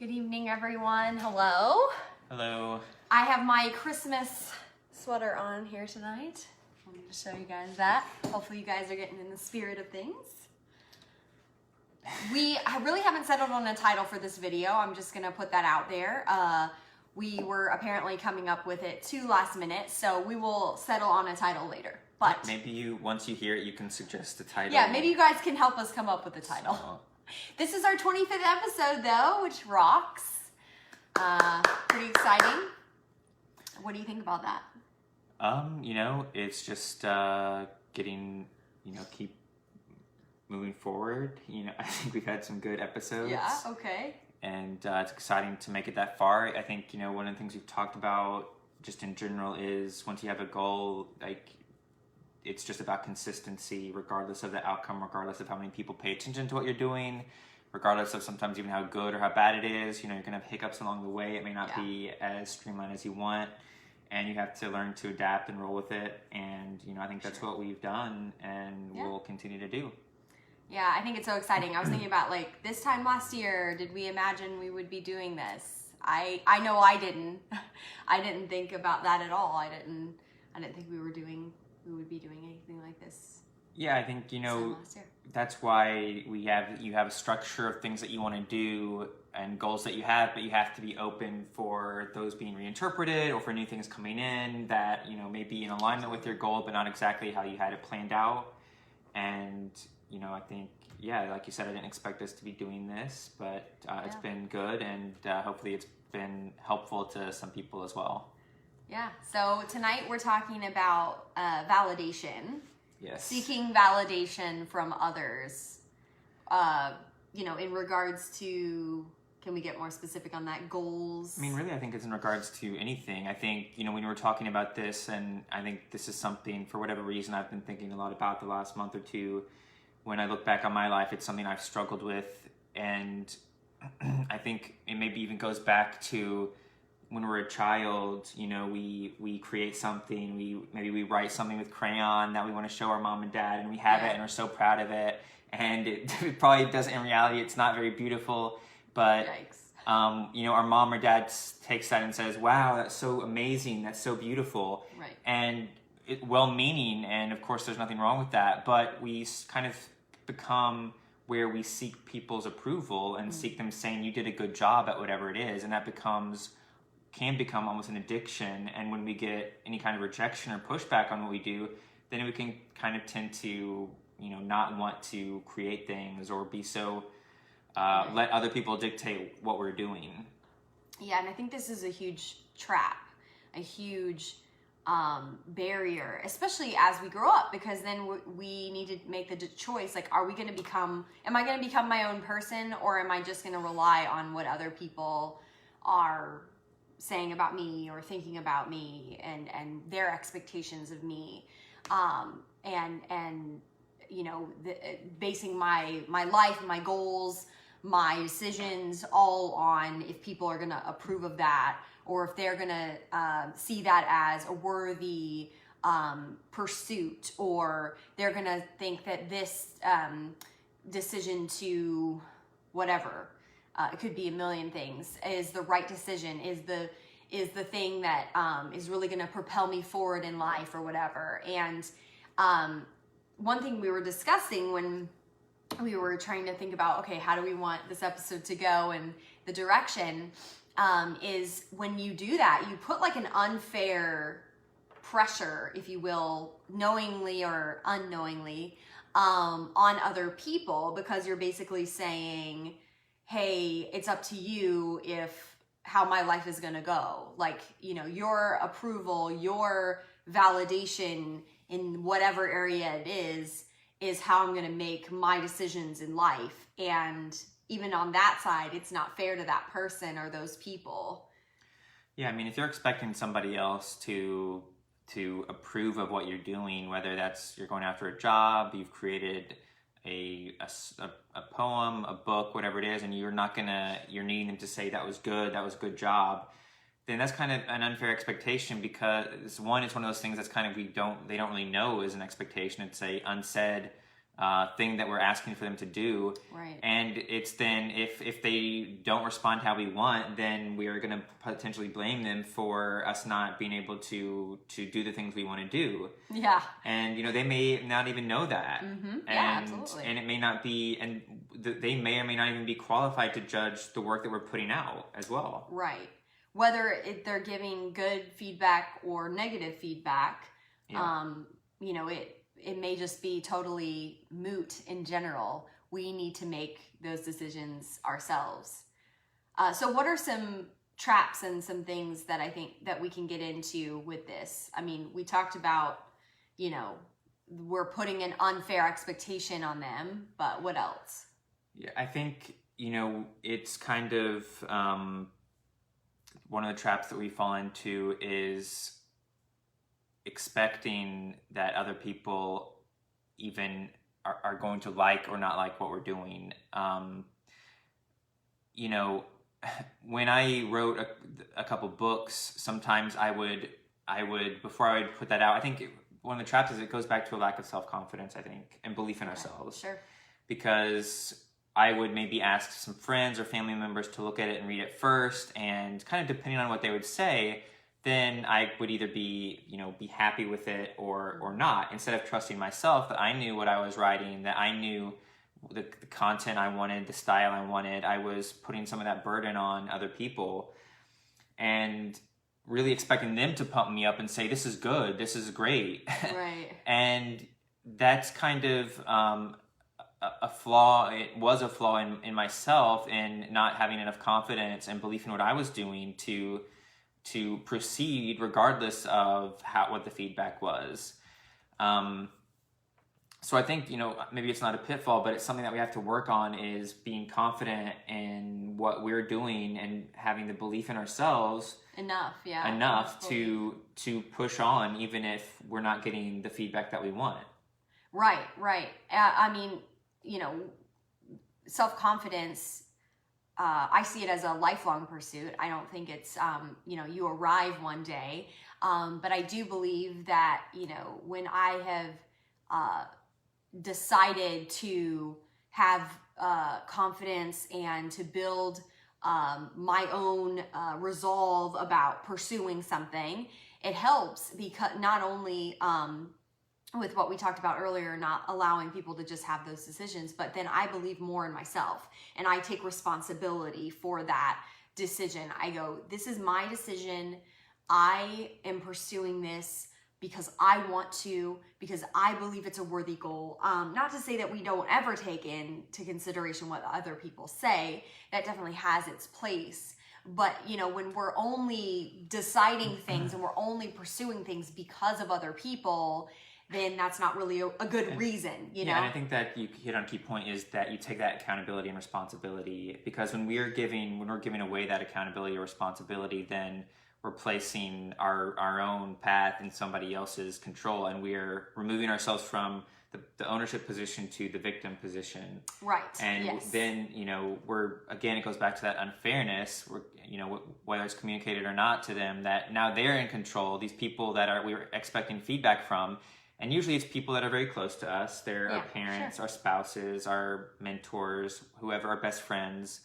Good evening, everyone. Hello. Hello. I have my Christmas sweater on here tonight. I wanted to show you guys that. Hopefully you guys are getting in the spirit of things. I really haven't settled on a title for this video. I'm just gonna put that out there. We were apparently coming up with it too last minute, so we will settle on a title later. But maybe once you hear it, you can suggest a title. Yeah, maybe you guys can help us come up with a title. So. This is our 25th episode though, which rocks. Pretty exciting. What do you think about that? It's just getting, keep moving forward. I think we've had some good episodes. Yeah, okay. And it's exciting to make it that far. I think, one of the things we've talked about just in general is once you have a goal, it's just about consistency, regardless of the outcome, regardless of how many people pay attention to what you're doing, regardless of sometimes even how good or how bad it is. You're going to have hiccups along the way. It may not be as streamlined as you want, and you have to learn to adapt and roll with it. And, I think that's what we've done and we'll continue to do. Yeah, I think it's so exciting. I was thinking about this time last year, did we imagine we would be doing this? I know I didn't. I didn't think about that at all. I didn't think we would be doing anything like this. Yeah, I think, that's why you have a structure of things that you want to do and goals that you have, but you have to be open for those being reinterpreted or for new things coming in that, may be in alignment with your goal, but not exactly how you had it planned out. And, I think, like you said, I didn't expect us to be doing this, but it's been good, and hopefully it's been helpful to some people as well. Yeah, so tonight we're talking about validation. Yes. Seeking validation from others. In regards to, can we get more specific on that, goals? I mean, really, I think it's in regards to anything. I think, when we were talking about this, and I think this is something, for whatever reason, I've been thinking a lot about the last month or two. When I look back on my life, it's something I've struggled with, and I think it maybe even goes back to when we're a child. We create something, maybe we write something with crayon that we want to show our mom and dad, and we have it and we're so proud of it, and it probably doesn't, in reality, it's not very beautiful, but our mom or dad takes that and says, wow, that's so amazing, that's so beautiful, right? And well-meaning, and of course there's nothing wrong with that, but we kind of become where we seek people's approval and seek them saying you did a good job at whatever it is, and that can become almost an addiction. And when we get any kind of rejection or pushback on what we do, then we can kind of tend to not want to create things or be so let other people dictate what we're doing. Yeah, and I think this is a huge trap, a huge barrier, especially as we grow up, because then we need to make the choice, am I going to become my own person, or am I just going to rely on what other people are saying about me or thinking about me and their expectations of me, basing my life and my goals, my decisions, all on if people are going to approve of that, or if they're going to see that as a worthy pursuit, or they're going to think that this decision to whatever, it could be a million things, is the right decision, is the thing that is really going to propel me forward in life or whatever. And one thing we were discussing when we were trying to think about, okay, how do we want this episode to go and the direction, is when you do that, you put an unfair pressure, if you will, knowingly or unknowingly, on other people, because you're basically saying, hey, it's up to you how my life is going to go. Your approval, your validation in whatever area it is how I'm going to make my decisions in life. And even on that side, it's not fair to that person or those people. Yeah, I mean, if you're expecting somebody else to approve of what you're doing, whether that's you're going after a job, you've created a poem, a book, whatever it is, and you're needing them to say that was a good job, then that's kind of an unfair expectation, because it's one of those things that's kind of they don't really know is an expectation. It's a unsaid thing that we're asking for them to do. Right. And it's then if they don't respond how we want, then we are going to potentially blame them for us not being able to do the things we want to do. Yeah. And they may not even know that. Mm-hmm. And, yeah, absolutely. And it may not be, and they may or may not even be qualified to judge the work that we're putting out as well. Right. Whether they're giving good feedback or negative feedback, Yeah. It may just be totally moot in general. We need to make those decisions ourselves. So what are some traps and some things that I think that we can get into with this? I mean, we talked about, we're putting an unfair expectation on them, but what else? Yeah, I think, it's kind of one of the traps that we fall into is expecting that other people even are going to like or not like what we're doing. When I wrote a couple books, sometimes I would before I would put that out, I think one of the traps is it goes back to a lack of self-confidence, I think, and belief in ourselves. Sure. Because I would maybe ask some friends or family members to look at it and read it first, and kind of depending on what they would say, then I would either be happy with it or not, instead of trusting myself that I knew what I was writing, that I knew the content I wanted, the style I wanted. I was putting some of that burden on other people and really expecting them to pump me up and say, this is good, this is great. Right. And that's kind of a flaw. It was a flaw in myself, in not having enough confidence and belief in what I was doing to proceed regardless of what the feedback was. So I think, maybe it's not a pitfall, but it's something that we have to work on, is being confident in what we're doing and having the belief in ourselves enough to push on, even if we're not getting the feedback that we want. Right. I mean, self-confidence, I see it as a lifelong pursuit. I don't think it's, you arrive one day. But I do believe that, when I have decided to have confidence and to build my own resolve about pursuing something, it helps, because not only with what we talked about earlier, not allowing people to just have those decisions, but then I believe more in myself and I take responsibility for that decision. I go, this is my decision. I am pursuing this because I want to, because I believe it's a worthy goal. Not to say that we don't ever take into consideration what other people say. That definitely has its place. But, when we're only deciding things and we're only pursuing things because of other people, then that's not really a good reason, Yeah, and I think that you hit on a key point, is that you take that accountability and responsibility, because when we're giving away that accountability or responsibility, then we're placing our own path in somebody else's control, and we're removing ourselves from the ownership position to the victim position. Right. And yes. then, it goes back to that unfairness, whether it's communicated or not to them, that now they're in control, these people that we were expecting feedback from. And usually it's people that are very close to us. They're our parents, our spouses, our mentors, whoever, our best friends.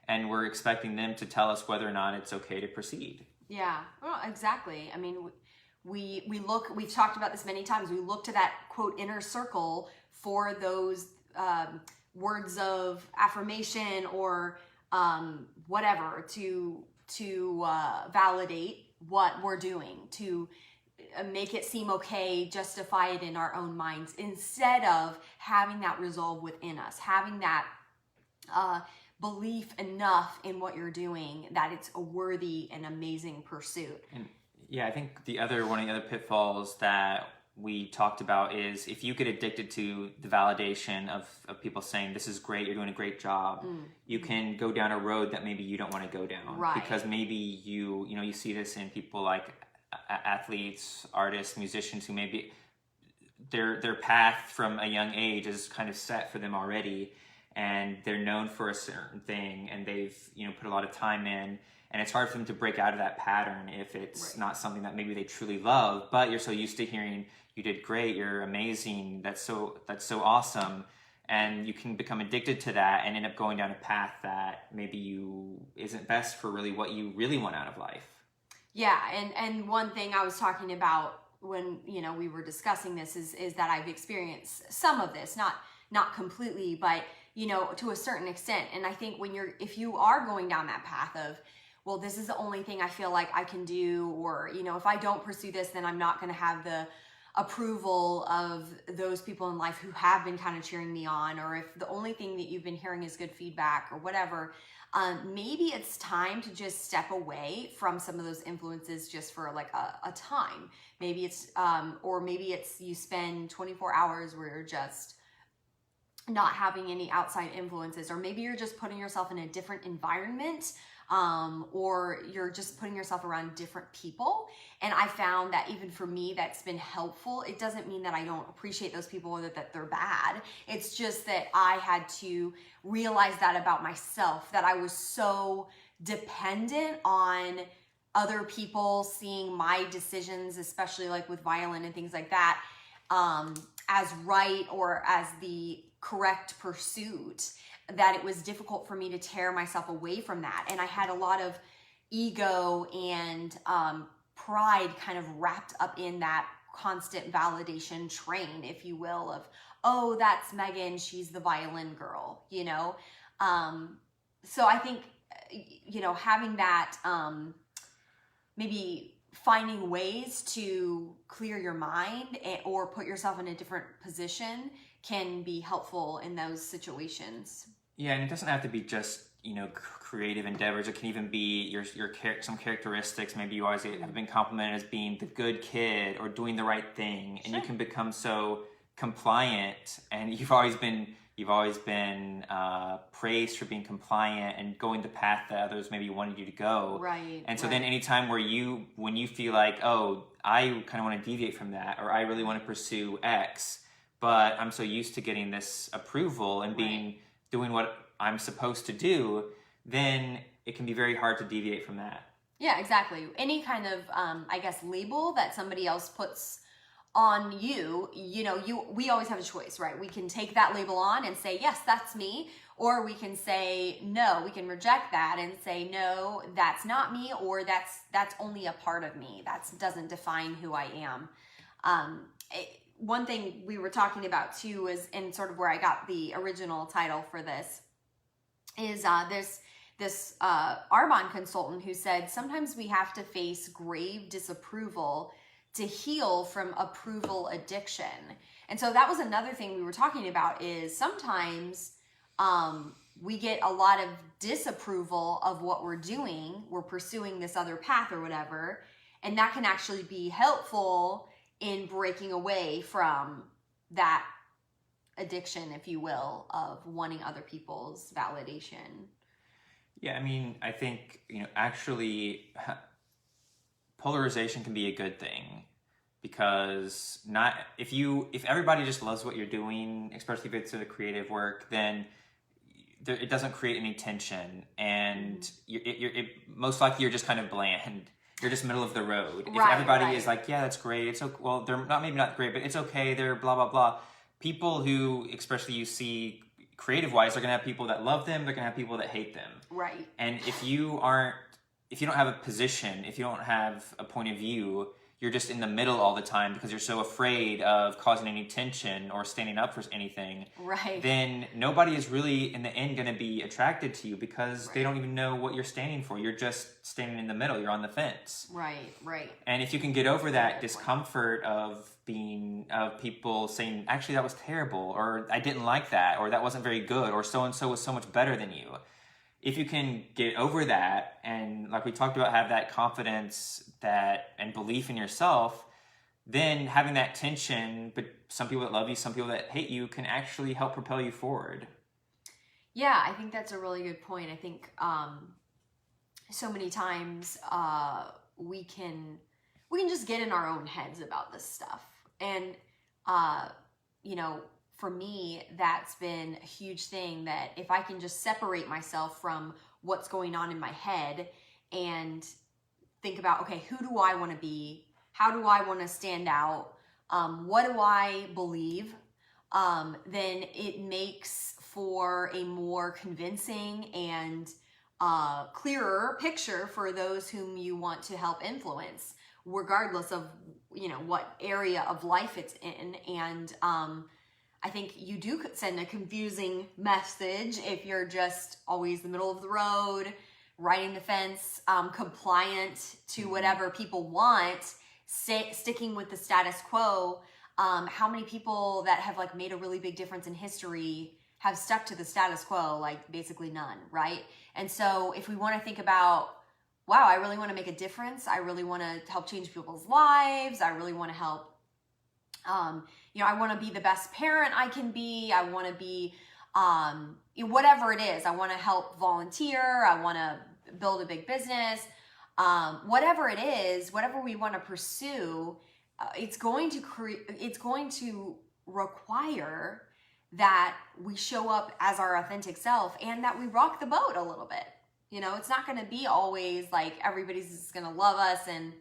And we're expecting them to tell us whether or not it's okay to proceed. Yeah, well, exactly. I mean, we've talked about this many times. We look to that, quote, inner circle for those words of affirmation or whatever to validate what we're doing, to make it seem okay, justify it in our own minds, instead of having that resolve within us, having that belief enough in what you're doing that it's a worthy and amazing pursuit. And I think one of the other pitfalls that we talked about is, if you get addicted to the validation of people saying, this is great, you're doing a great job, you can go down a road that maybe you don't want to go down. Right. Because maybe you see this in people like athletes, artists, musicians, who maybe their path from a young age is kind of set for them already, and they're known for a certain thing, and they've, you know, put a lot of time in, and it's hard for them to break out of that pattern if it's not something that maybe they truly love, but you're so used to hearing, you did great, you're amazing, that's so awesome. And you can become addicted to that and end up going down a path that maybe isn't best for really what you really want out of life. Yeah, and one thing I was talking about when, you know, we were discussing this is that I've experienced some of this, not completely, but, you know, to a certain extent. And I think if you are going down that path of, well, this is the only thing I feel like I can do, or, you know, if I don't pursue this, then I'm not going to have the approval of those people in life who have been kind of cheering me on, or if the only thing that you've been hearing is good feedback or whatever, maybe it's time to just step away from some of those influences just for like a time. Maybe it's, or maybe it's you spend 24 hours where you're just not having any outside influences, or maybe you're just putting yourself in a different environment, or you're just putting yourself around different people. And I found that even for me, that's been helpful. It doesn't mean that I don't appreciate those people or that they're bad. It's just that I had to realize that about myself, that I was so dependent on other people seeing my decisions, especially like with violin and things like that, as right or as the correct pursuit, that it was difficult for me to tear myself away from that. And I had a lot of ego and pride kind of wrapped up in that constant validation train, if you will, of, oh, that's Megan, she's the violin girl, you know? So I think, you know, having that, maybe finding ways to clear your mind or put yourself in a different position can be helpful in those situations. Yeah, and it doesn't have to be just, you know, creative endeavors. It can even be some characteristics. Maybe you always have been complimented as being the good kid or doing the right thing, and you can become so compliant. And you've always been praised for being compliant and going the path that others maybe wanted you to go. Right. And so then anytime when you feel like, oh, I kind of want to deviate from that, or I really want to pursue X, but I'm so used to getting this approval and doing what I'm supposed to do, then it can be very hard to deviate from that. Yeah, exactly. Any kind of, I guess, label that somebody else puts on you, we always have a choice, right? We can take that label on and say, yes, that's me. Or we can say, no, we can reject that and say, no, that's not me, or that's only a part of me. That doesn't define who I am. One thing we were talking about too is, and sort of where I got the original title for this, is this Arbonne consultant who said, sometimes we have to face grave disapproval to heal from approval addiction. And so that was another thing we were talking about, is sometimes we get a lot of disapproval of what we're doing. We're pursuing this other path or whatever, and that can actually be helpful in breaking away from that addiction, if you will, of wanting other people's validation. Yeah, I mean, I think, actually, polarization can be a good thing, because if everybody just loves what you're doing, especially if it's a creative work, then it doesn't create any tension, and most likely you're just kind of bland. You're just middle of the road. If everybody is like, yeah, that's great. It's okay. Well, they're maybe not great, but it's okay. They're blah, blah, blah. People who, especially you see creative-wise, they're going to have people that love them. They're going to have people that hate them. Right. And if you don't have a position, if you don't have a point of view, you're just in the middle all the time because you're so afraid of causing any tension or standing up for anything. Right. Then nobody is really, in the end, going to be attracted to you because they don't even know what you're standing for. You're just standing in the middle. You're on the fence. Right. And if you can get over that discomfort of people saying, actually, that was terrible, or I didn't like that, or that wasn't very good, or so-and-so was so much better than you. If you can get over that, and like we talked about, have that confidence and belief in yourself, then having that tension, but some people that love you, some people that hate you, can actually help propel you forward. Yeah, I think that's a really good point. I think so many times we can just get in our own heads about this stuff. And, for me, that's been a huge thing, that if I can just separate myself from what's going on in my head and think about, okay, who do I want to be? How do I want to stand out? What do I believe? Then it makes for a more convincing and clearer picture for those whom you want to help influence, regardless of, you know, what area of life it's in. And I think you do send a confusing message if you're just always the middle of the road, riding the fence, compliant to whatever people want, sticking with the status quo. How many people that have like made a really big difference in history have stuck to the status quo? Like basically none, right? And so if we want to think about, wow, I really want to make a difference, I really want to help change people's lives, I really want to help, you know, I want to be the best parent I can be, I want to be, whatever it is, I want to help volunteer, I want to build a big business, whatever it is, whatever we want to pursue, it's going to require that we show up as our authentic self and that we rock the boat a little bit. You know, it's not going to be always like everybody's just going to love us. And,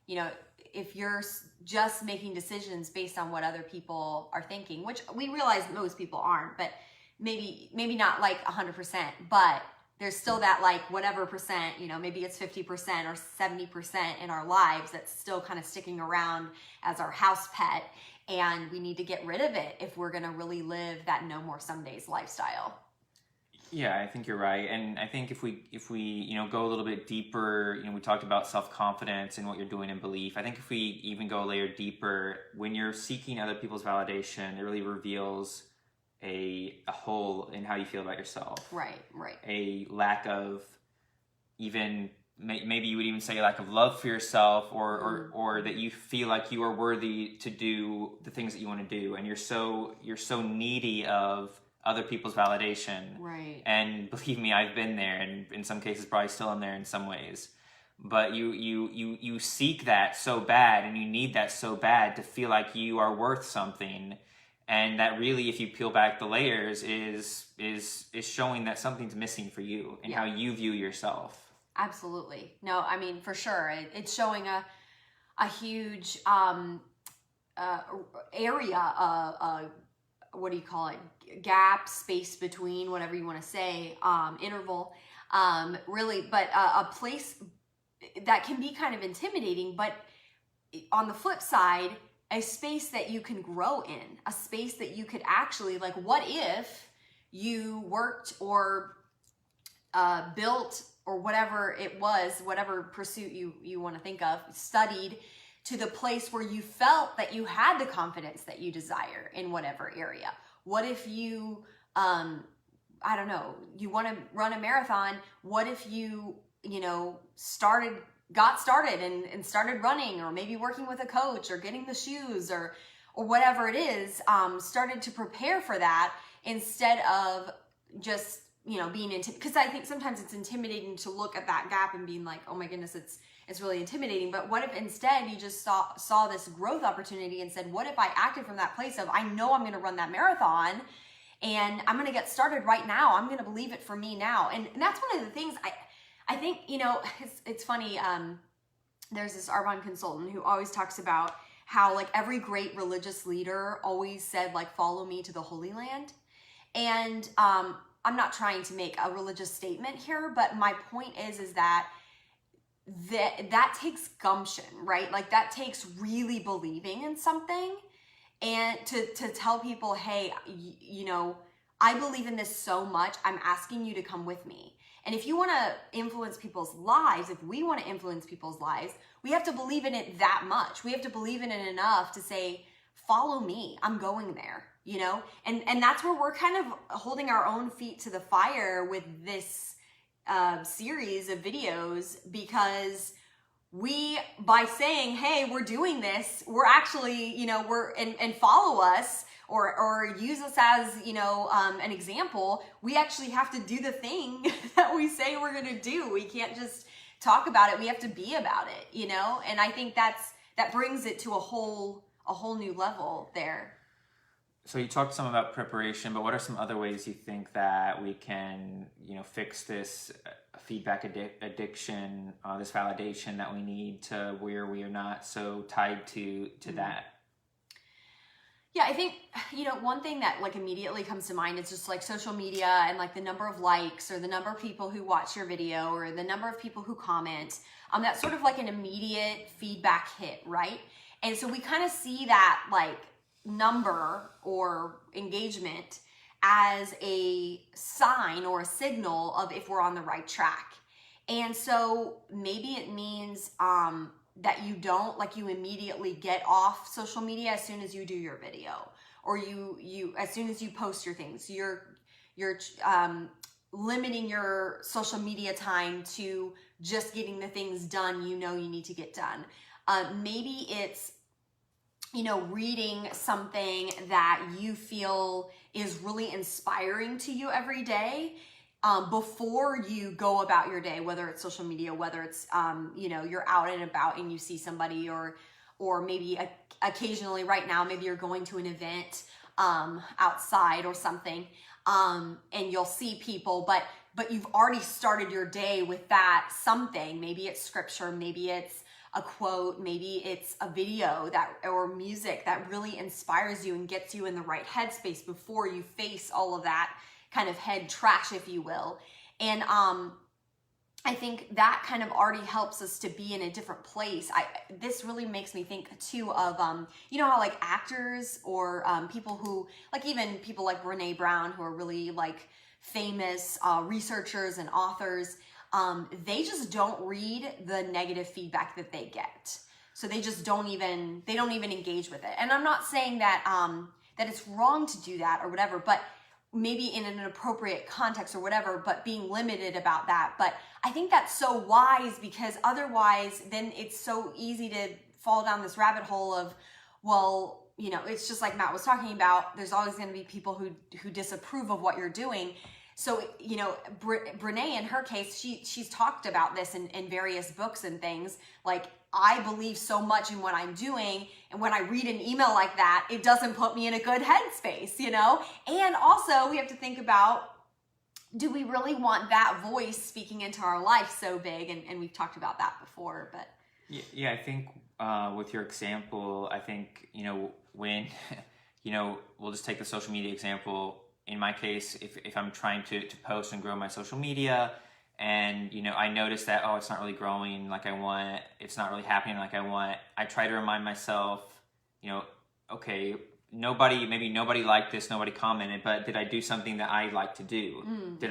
you know, if you're just making decisions based on what other people are thinking, which we realize most people aren't, but maybe not like 100%, but there's still that like whatever percent, you know, maybe it's 50% or 70% in our lives that's still kind of sticking around as our house pet. And we need to get rid of it if we're going to really live that no more some days lifestyle. Yeah, I think you're right. And I think if we, you know, go a little bit deeper, you know, we talked about self-confidence and what you're doing in belief. I think if we even go a layer deeper, when you're seeking other people's validation, it really reveals a hole in how you feel about yourself. Right. A lack of even, maybe you would even say a lack of love for yourself, or that you feel like you are worthy to do the things that you want to do. And you're so needy of other people's validation. Right. And believe me, I've been there, and in some cases probably still am there in some ways. But you seek that so bad, and you need that so bad to feel like you are worth something. And that really, if you peel back the layers, is showing that something's missing for you and how you view yourself. Absolutely. No, I mean, for sure. It's showing a huge area, what do you call it? Gap, space between, whatever you want to say, interval, really, but a place that can be kind of intimidating, but on the flip side, a space that you can grow in, a space that you could actually, like, what if you worked or built or whatever it was, whatever pursuit you want to think of, studied to the place where you felt that you had the confidence that you desire in whatever area. What if you, I don't know, you want to run a marathon? What if you know, got started and started running, or maybe working with a coach or getting the shoes or whatever it is, started to prepare for that instead of just, you know, being because I think sometimes it's intimidating to look at that gap and being like, oh my goodness, it's really intimidating. But what if instead you just saw this growth opportunity and said, what if I acted from that place of, I know I'm going to run that marathon and I'm going to get started right now. I'm going to believe it for me now. And that's one of the things I think, you know, it's funny. There's this Arbonne consultant who always talks about how like every great religious leader always said, like, follow me to the Holy Land. And I'm not trying to make a religious statement here, but my point is that that takes gumption, right? Like that takes really believing in something, and to tell people, hey, you know, I believe in this so much, I'm asking you to come with me. And if you want to influence people's lives, if we want to influence people's lives, we have to believe in it that much. We have to believe in it enough to say, follow me, I'm going there, you know? And that's where we're kind of holding our own feet to the fire with this series of videos, because we, by saying, hey, we're doing this, we're actually, you know, and follow us or use us as, you know, an example, we actually have to do the thing that we say we're going to do. We can't just talk about it. We have to be about it, you know? And I think that brings it to a whole new level there. So you talked some about preparation, but what are some other ways you think that we can, fix this feedback addiction, this validation that we need, to where we are not so tied to that? Yeah, I think, one thing that like immediately comes to mind is just like social media and like the number of likes or the number of people who watch your video or the number of people who comment. That's sort of like an immediate feedback hit, right? And so we kind of see that like number or engagement as a sign or a signal of if we're on the right track. And so maybe it means that you don't, like, you immediately get off social media as soon as you do your video, or you as soon as you post your things, you're limiting your social media time to just getting the things done you need to get done. Maybe it's reading something that you feel is really inspiring to you every day, before you go about your day, whether it's social media, whether it's, you're out and about and you see somebody, or maybe occasionally right now, maybe you're going to an event, outside or something, and you'll see people, but you've already started your day with that something. Maybe it's scripture, maybe it's a quote, maybe it's a video or music that really inspires you and gets you in the right headspace before you face all of that kind of head trash, if you will. And I think that kind of already helps us to be in a different place. This really makes me think too of, how like actors or people who, like even people like Brene Brown, who are really like famous researchers and authors, they just don't read the negative feedback that they get. So they just don't even engage with it. And I'm not saying that that it's wrong to do that or whatever, but maybe in an appropriate context or whatever, but being limited about that. But I think that's so wise, because otherwise then it's so easy to fall down this rabbit hole of, well, it's just like Matt was talking about, there's always going to be people who disapprove of what you're doing. So, Brene, in her case, she's talked about this in various books and things. Like, I believe so much in what I'm doing, and when I read an email like that, it doesn't put me in a good headspace, And also, we have to think about, do we really want that voice speaking into our life so big? And we've talked about that before, but... Yeah, I think with your example, I think, when, we'll just take the social media example. In my case, if I'm trying to post and grow my social media, and I notice that, it's not really growing like I want, it's not really happening like I want, I try to remind myself, okay, maybe nobody liked this, nobody commented, but did I do something that I like to do? Mm-hmm.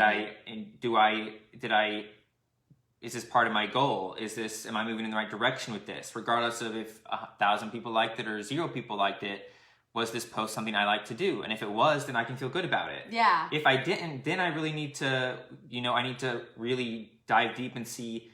Is this part of my goal? Am I moving in the right direction with this? Regardless of if 1,000 people liked it or 0 people liked it, was this post something I like to do? And if it was, then I can feel good about it. Yeah. If I didn't, then I really need to, I need to really dive deep and see,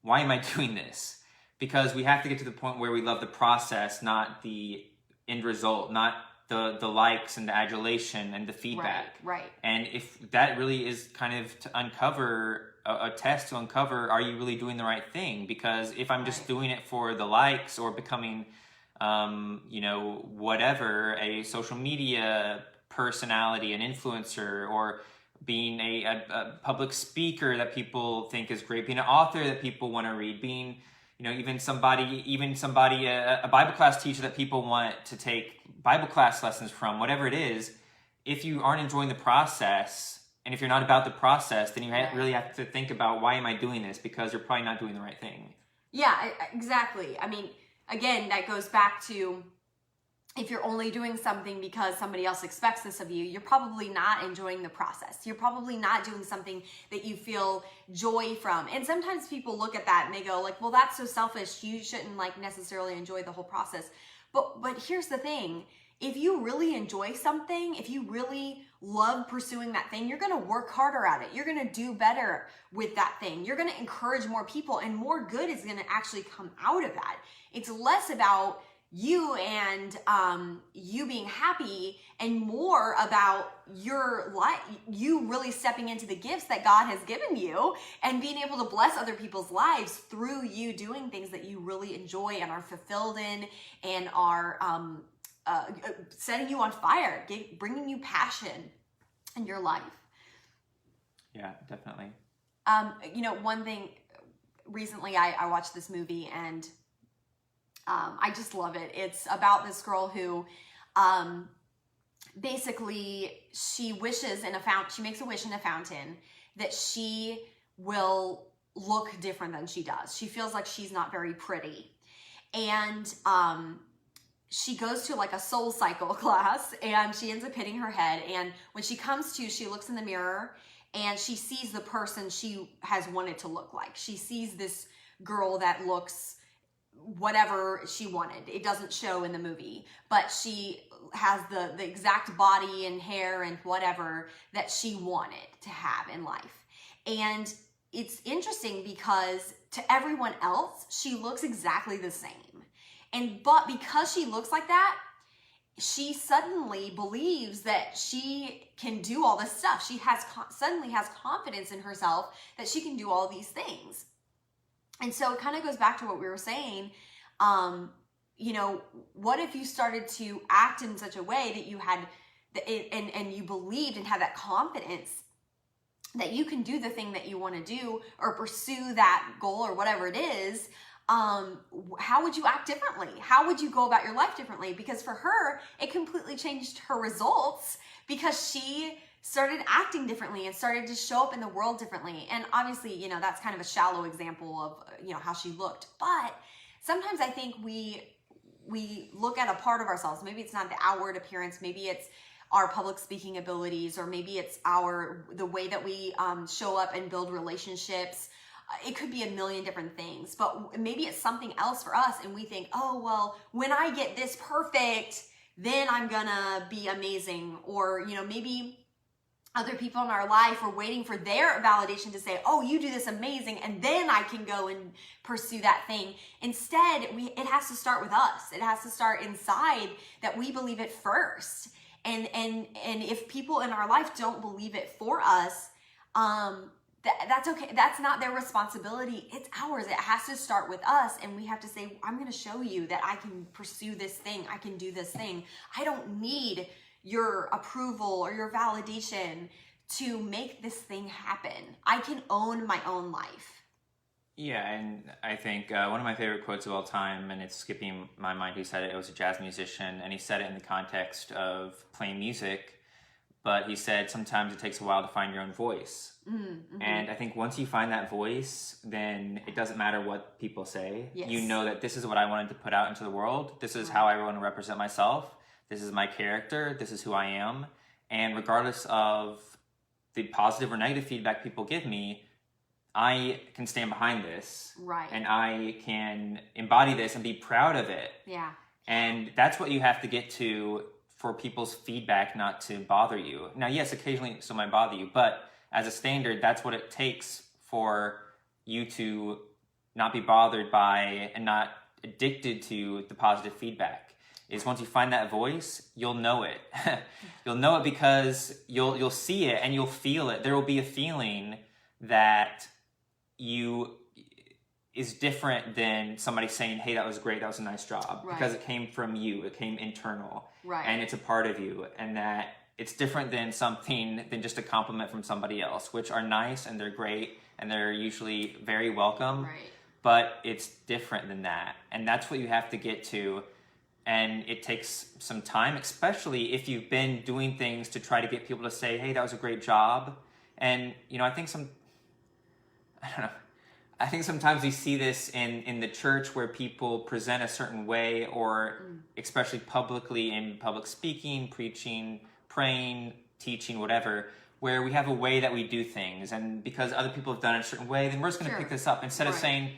why am I doing this? Because we have to get to the point where we love the process, not the end result, not the likes and the adulation and the feedback. Right. And if that really is kind of to uncover, a test to uncover, are you really doing the right thing? Because if I'm just doing it for the likes, or becoming... whatever, a social media personality, an influencer, or being a public speaker that people think is great, being an author that people want to read, being, even somebody, a Bible class teacher that people want to take Bible class lessons from, whatever it is, if you aren't enjoying the process, and if you're not about the process, then you really have to think about, why am I doing this? Because you're probably not doing the right thing. Yeah, exactly. I mean, again, that goes back to, if you're only doing something because somebody else expects this of you, you're probably not enjoying the process. You're probably not doing something that you feel joy from. And sometimes people look at that and they go like, well, that's so selfish. You shouldn't like necessarily enjoy the whole process. But here's the thing. If you really enjoy something, if you really love pursuing that thing, you're going to work harder at it. You're going to do better with that thing. You're going to encourage more people, and more good is going to actually come out of that. It's less about you and you being happy, and more about your life, you really stepping into the gifts that God has given you and being able to bless other people's lives through you doing things that you really enjoy and are fulfilled in, and are setting you on fire, bringing you passion in your life. Yeah, definitely. One thing, recently I watched this movie, and I just love it. It's about this girl who basically she wishes in a fountain, she makes a wish in a fountain that she will look different than she does. She feels like she's not very pretty. And she goes to like a soul cycle class, and she ends up hitting her head. And when she comes to, she looks in the mirror and she sees the person she has wanted to look like. She sees this girl that looks whatever she wanted. It doesn't show in the movie, but she has the exact body and hair and whatever that she wanted to have in life. And it's interesting because to everyone else, she looks exactly the same. But because she looks like that, she suddenly believes that she can do all this stuff. She suddenly has confidence in herself that she can do all these things. And so it kind of goes back to what we were saying. What if you started to act in such a way that you had, and you believed and had that confidence that you can do the thing that you want to do or pursue that goal or whatever it is? How would you act differently? How would you go about your life differently? Because for her, it completely changed her results because she started acting differently and started to show up in the world differently. And obviously, that's kind of a shallow example of, how she looked. But sometimes I think we look at a part of ourselves. Maybe it's not the outward appearance. Maybe it's our public speaking abilities, or maybe it's the way that we show up and build relationships. It could be a million different things, but maybe it's something else for us. And we think, oh, well, when I get this perfect, then I'm gonna be amazing. Or, maybe other people in our life are waiting for their validation to say, oh, you do this amazing, and then I can go and pursue that thing. Instead, it has to start with us. It has to start inside, that we believe it first. And if people in our life don't believe it for us, that's okay. That's not their responsibility. It's ours. It has to start with us. And we have to say, I'm going to show you that I can pursue this thing. I can do this thing. I don't need your approval or your validation to make this thing happen. I can own my own life. Yeah, and I think one of my favorite quotes of all time, and it's skipping my mind who said it, it was a jazz musician, and he said it in the context of playing music, but he said sometimes it takes a while to find your own voice. Mm-hmm. And I think once you find that voice, then it doesn't matter what people say. Yes. You know that this is what I wanted to put out into the world. This is how I want to represent myself. This is my character. This is who I am. And regardless of the positive or negative feedback people give me, I can stand behind this. Right. And I can embody this and be proud of it. Yeah. And that's what you have to get to for people's feedback not to bother you. Now, yes, occasionally it still might bother you, but as a standard, that's what it takes for you to not be bothered by and not addicted to the positive feedback. Is once you find that voice, you'll know it. You'll know it because you'll see it and you'll feel it. There will be a feeling that is different than somebody saying, hey, that was great, that was a nice job. Right. Because it came from you, it came internal. Right. And it's a part of you. And that it's different than just a compliment from somebody else, which are nice and they're great and they're usually very welcome. Right. But it's different than that. And that's what you have to get to. And it takes some time, especially if you've been doing things to try to get people to say, hey, that was a great job. And, I think sometimes we see this in the church where people present a certain way, or especially publicly in public speaking, preaching, praying, teaching, whatever, where we have a way that we do things. And because other people have done it a certain way, then we're just going to pick this up. Instead of saying,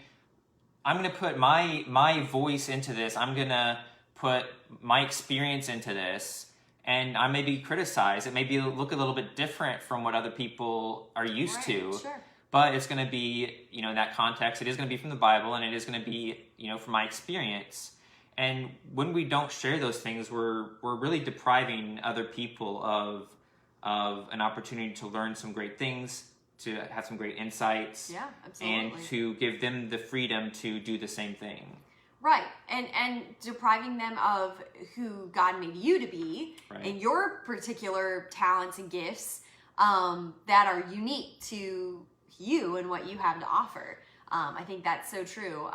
I'm going to put my voice into this, I'm going to put my experience into this, and I may be criticized. It may look a little bit different from what other people are used to. Sure. But it's going to be, in that context, it is going to be from the Bible, and it is going to be, from my experience. And when we don't share those things, we're really depriving other people of an opportunity to learn some great things, to have some great insights, and to give them the freedom to do the same thing. Right. And depriving them of who God made you to be, Right. and your particular talents and gifts that are unique to you and what you have to offer. I think that's so true.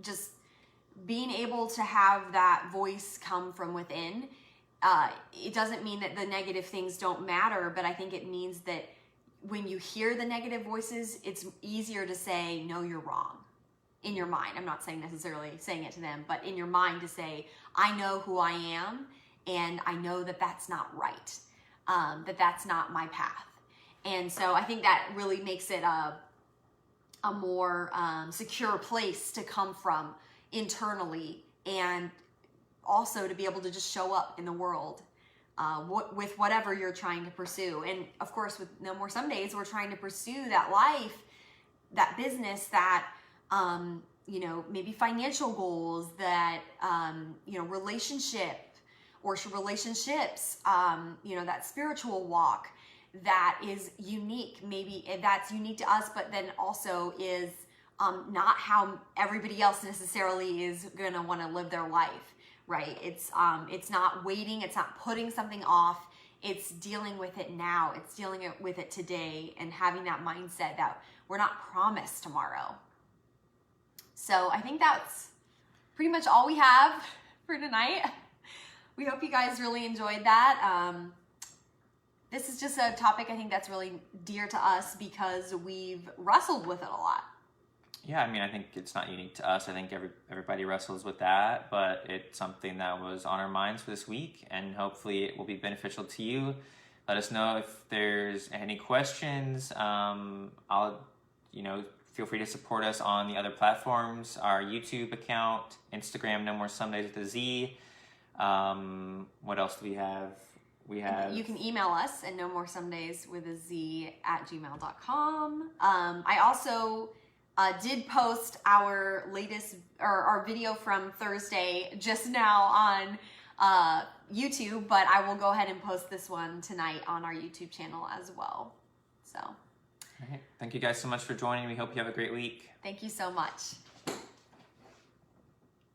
Just being able to have that voice come from within, it doesn't mean that the negative things don't matter, but I think it means that when you hear the negative voices, it's easier to say, no, you're wrong. In your mind, I'm not saying necessarily saying it to them, but in your mind to say, I know who I am, and I know that that's not right, that that's not my path. And so I think that really makes it a more secure place to come from internally, and also to be able to just show up in the world with whatever you're trying to pursue. And of course, with No More Some Days, we're trying to pursue that life, that business, that you know, maybe financial goals, that you know, relationship or relationships, you know, that spiritual walk that is unique, maybe that's unique to us, but then also is not how everybody else necessarily is gonna want to live their life, right? It's not waiting, it's not putting something off, it's dealing with it now, it's dealing with it today, and having that mindset that we're not promised tomorrow. So I think that's pretty much all we have for tonight. We hope you guys really enjoyed that. This is just a topic I think that's really dear to us because we've wrestled with it a lot. Yeah, I mean, I think it's not unique to us. I think everybody wrestles with that, but it's something that was on our minds for this week, and hopefully it will be beneficial to you. Let us know if there's any questions. Feel free to support us on the other platforms, our YouTube account, Instagram, No More Some Days with a Z. What else do we have? You can email us at nomoresomedays@gmail.com. I also did post our latest our video from Thursday just now on YouTube, but I will go ahead and post this one tonight on our YouTube channel as well. So, all right. Thank you guys so much for joining. We hope you have a great week. Thank you so much.